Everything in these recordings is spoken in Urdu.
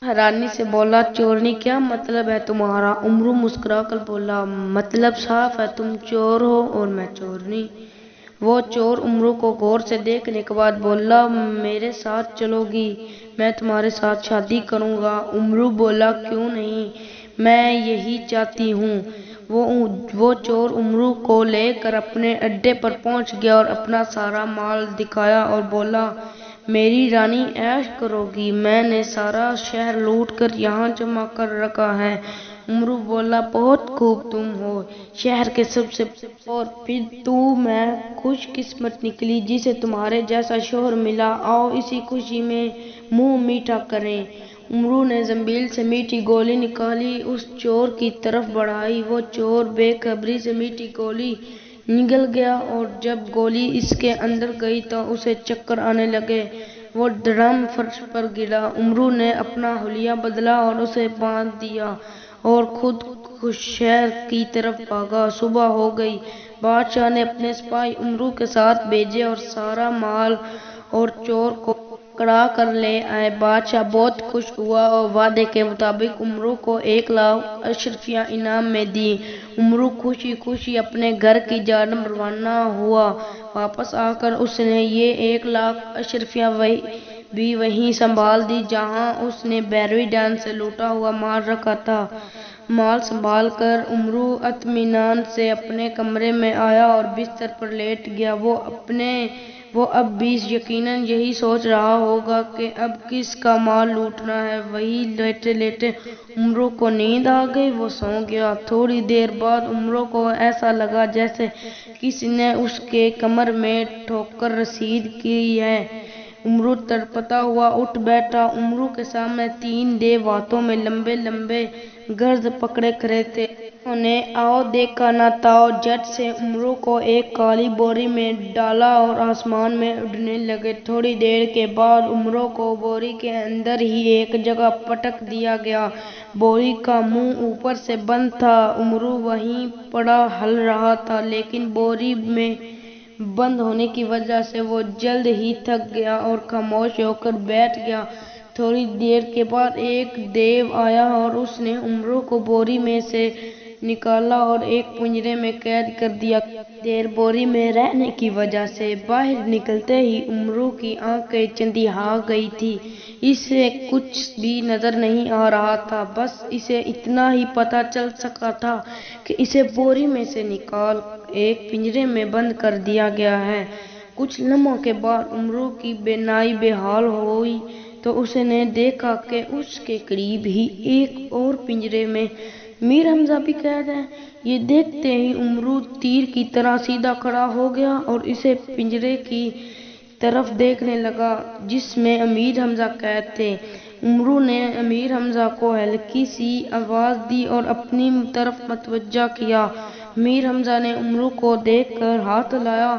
حیرانی سے بولا، چورنی کیا مطلب ہے تمہارا؟ عمرو مسکرا کر بولا، مطلب صاف ہے، تم چور ہو اور میں چورنی۔ وہ چور عمرو کو غور سے دیکھنے کے بعد بولا، میرے ساتھ چلو گی؟ میں تمہارے ساتھ شادی کروں گا۔ عمرو بولا، کیوں نہیں، میں یہی چاہتی ہوں۔ وہ چور عمرو کو لے کر اپنے اڈے پر پہنچ گیا اور اپنا سارا مال دکھایا اور بولا، میری رانی عیش کرو گی، میں نے سارا شہر لوٹ کر یہاں جمع کر رکھا ہے۔ عمرو بولا، بہت خوب، تم ہو شہر کے سب سے اور پھر تو میں خوش قسمت نکلی جسے تمہارے جیسا شوہر ملا، آؤ اسی خوشی میں منہ میٹھا کریں۔ عمرو نے زنبیل سے میٹھی گولی نکالی، اس چور کی طرف بڑھائی۔ وہ چور بے خبری سے میٹھی گولی نگل گیا اور جب گولی اس کے اندر گئی تو اسے چکر آنے لگے۔ وہ دڑم فرش پر گرا۔ عمرو نے اپنا حلیہ بدلا اور اسے باندھ دیا اور خود شہر کی طرف بھاگا۔ صبح ہو گئی۔ بادشاہ نے اپنے سپاہی عمرو کے ساتھ بھیجے اور سارا مال اور چور کو پکڑا کر لے آئے۔ بادشاہ بہت خوش ہوا اور وعدے کے مطابق عمرو کو 1,00,000 اشرفیاں انعام میں دی۔ عمرو خوشی خوشی اپنے گھر کی جانب روانہ ہوا۔ واپس آ کر اس نے یہ 1,00,000 اشرفیاں بھی وہیں سنبھال دی جہاں اس نے بھیروی ڈان سے لوٹا ہوا مال رکھا تھا۔ مال سنبھال کر عمرو اطمینان سے اپنے کمرے میں آیا اور بستر پر لیٹ گیا۔ وہ اب بھی یقیناً یہی سوچ رہا ہوگا کہ اب کس کا مال لوٹنا ہے۔ وہیں لیٹے لیٹے عمرو کو نیند آ گئی، وہ سو گیا۔ تھوڑی دیر بعد عمرو کو ایسا لگا جیسے کسی نے اس کے کمر میں ٹھوکر رسید کی ہے۔ عمرو تڑپتا ہوا اٹھ بیٹھا۔ عمرو کے سامنے 3 دیو ہاتھوں میں لمبے لمبے گرز پکڑے کھڑے تھے۔ انہوں نے آؤ دیکھا نہ تاؤ جھٹ سے عمرو کو ایک کالی بوری میں ڈالا اور آسمان میں اڑنے لگے۔ تھوڑی دیر کے بعد عمرو کو بوری کے اندر ہی ایک جگہ پٹک دیا گیا۔ بوری کا منہ اوپر سے بند تھا۔ عمرو وہیں پڑا ہل رہا تھا لیکن بوری میں بند ہونے کی وجہ سے وہ جلد ہی تھک گیا اور خاموش ہو کر بیٹھ گیا۔ تھوڑی دیر کے بعد ایک دیو آیا اور اس نے عمرو کو بوری میں سے نکالا اور ایک پنجرے میں قید کر دیا۔ دیر بوری میں رہنے کی وجہ سے باہر نکلتے ہی عمرو کی آنکھیں چندھیا گئی تھیں۔ اسے کچھ بھی نظر نہیں آ رہا تھا، بس اسے اتنا ہی پتہ چل سکا تھا کہ اسے بوری میں سے نکال ایک پنجرے میں بند کر دیا گیا ہے۔ کچھ لمحوں کے بعد عمرو کی بینائی بحال ہوئی تو اس نے دیکھا کہ اس کے قریب ہی ایک اور پنجرے میں میر حمزہ بھی قید ہے۔ یہ دیکھتے ہی عمرو تیر کی طرح سیدھا کھڑا ہو گیا اور اسی پنجرے کی طرف دیکھنے لگا جس میں امیر حمزہ قید تھے۔ عمرو نے امیر حمزہ کو ہلکی سی آواز دی اور اپنی طرف متوجہ کیا۔ امیر حمزہ نے عمرو کو دیکھ کر ہاتھ ہلایا۔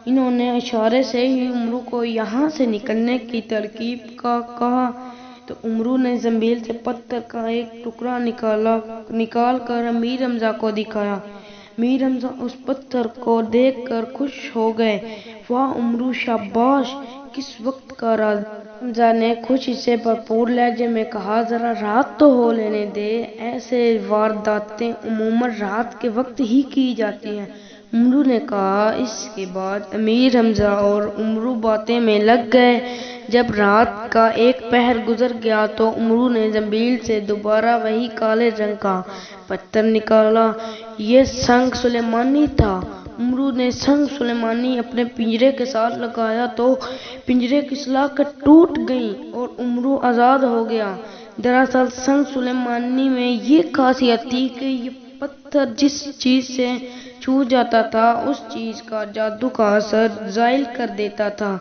انہوں نے اشارے سے ہی عمرو کو یہاں سے نکلنے کی ترغیب کہا تو عمرو نے زنبیل سے پتھر کا ایک ٹکڑا نکال کر امیر حمزہ کو دکھایا۔ امیر حمزہ اس پتھر کو دیکھ کر خوش ہو گئے۔ واہ عمرو، شاباش، کس وقت کا راز ہے۔ حمزہ نے خوشی سے بھرپور لہجے میں کہا، ذرا رات تو ہو لینے دے، ایسے وارداتیں عموماً رات کے وقت ہی کی جاتی ہیں۔ عمرو نے کہا۔ اس کے بعد امیر حمزہ اور عمرو باتیں میں لگ گئے۔ جب رات کا ایک پہر گزر گیا تو عمرو نے زنبیل سے دوبارہ وہی کالے رنگ کا پتھر نکالا۔ یہ سنگ سلیمانی تھا۔ عمرو نے سنگ سلیمانی اپنے پنجرے کے ساتھ لگایا تو پنجرے کی سلاخیں ٹوٹ گئیں اور عمرو آزاد ہو گیا۔ دراصل سنگ سلیمانی میں یہ خاصیت تھی کہ یہ پتھر جس چیز سے چھو جاتا تھا اس چیز کا جادو کا اثر زائل کر دیتا تھا۔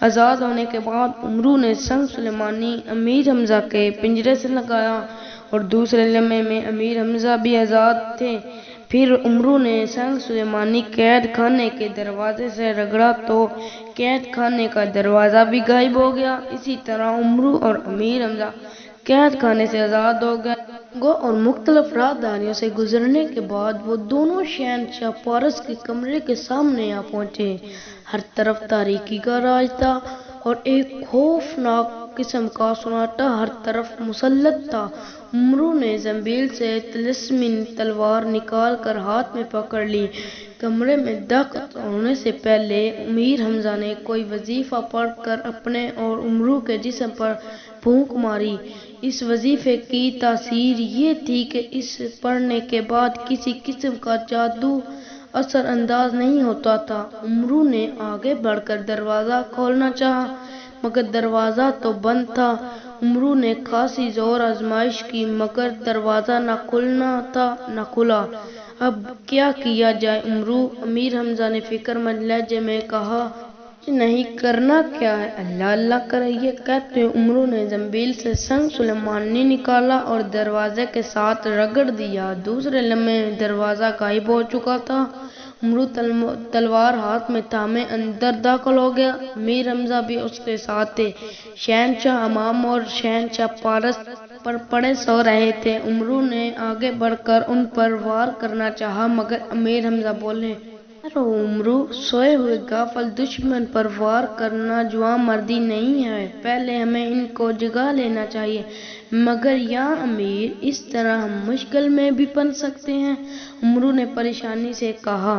آزاد ہونے کے بعد عمرو نے سنگ سلیمانی امیر حمزہ کے پنجرے سے لگایا اور دوسرے لمحے میں امیر حمزہ بھی آزاد تھے۔ پھر عمرو نے سنگ سلیمانی قید خانے کے دروازے سے رگڑا تو قید خانے کا دروازہ بھی غائب ہو گیا۔ اسی طرح عمرو اور امیر حمزہ قید خانے سے آزاد ہو گئے۔ جنگوں اور مختلف راہداریوں سے گزرنے کے بعد وہ دونوں شہنشاہ پارس کے کمرے کے سامنے آ پہنچے۔ ہر طرف تاریکی کا راج تھا اور ایک خوفناک قسم کا سناٹا ہر طرف مسلط تھا۔ عمرو نے زنبیل سے طلسمی تلوار نکال کر ہاتھ میں پکڑ لی۔ کمرے میں داخل ہونے سے پہلے امیر حمزہ نے کوئی وظیفہ پڑھ کر اپنے اور عمرو کے جسم پر پھونک ماری۔ اس وظیفے کی تاثیر یہ تھی کہ اسے پڑھنے کے بعد کسی قسم کا جادو اثر انداز نہیں ہوتا تھا۔ عمرو نے آگے بڑھ کر دروازہ کھولنا چاہا مگر دروازہ تو بند تھا۔ عمرو نے خاصی زور آزمائش کی مگر دروازہ نہ کھلنا تھا نہ کھلا۔ اب کیا کیا جائے عمرو؟ امیر حمزہ نے فکر مند لہجے میں کہا۔ نہیں کرنا کیا ہے، اللہ اللہ کرے یہ کہتے ہوئے عمرو نے زنبیل سے سنگ سلیمانی نکالا اور دروازے کے ساتھ رگڑ دیا۔ دوسرے لمحے میں دروازہ غائب ہو چکا تھا۔ عمرو تلوار ہاتھ میں تھامے اندر داخل ہو گیا۔ امیر حمزہ بھی اس کے ساتھ تھے۔ شہنشاہ امام اور شہنشاہ پارس پر پڑے سو رہے تھے۔ عمرو نے آگے بڑھ کر ان پر وار کرنا چاہا مگر امیر حمزہ بولے، عمرو، سوئے ہوئے غافل دشمن پر وار کرنا جوان مردی نہیں ہے، پہلے ہمیں ان کو جگا لینا چاہیے۔ مگر یا امیر، اس طرح ہم مشکل میں بھی پن سکتے ہیں، عمرو نے پریشانی سے کہا۔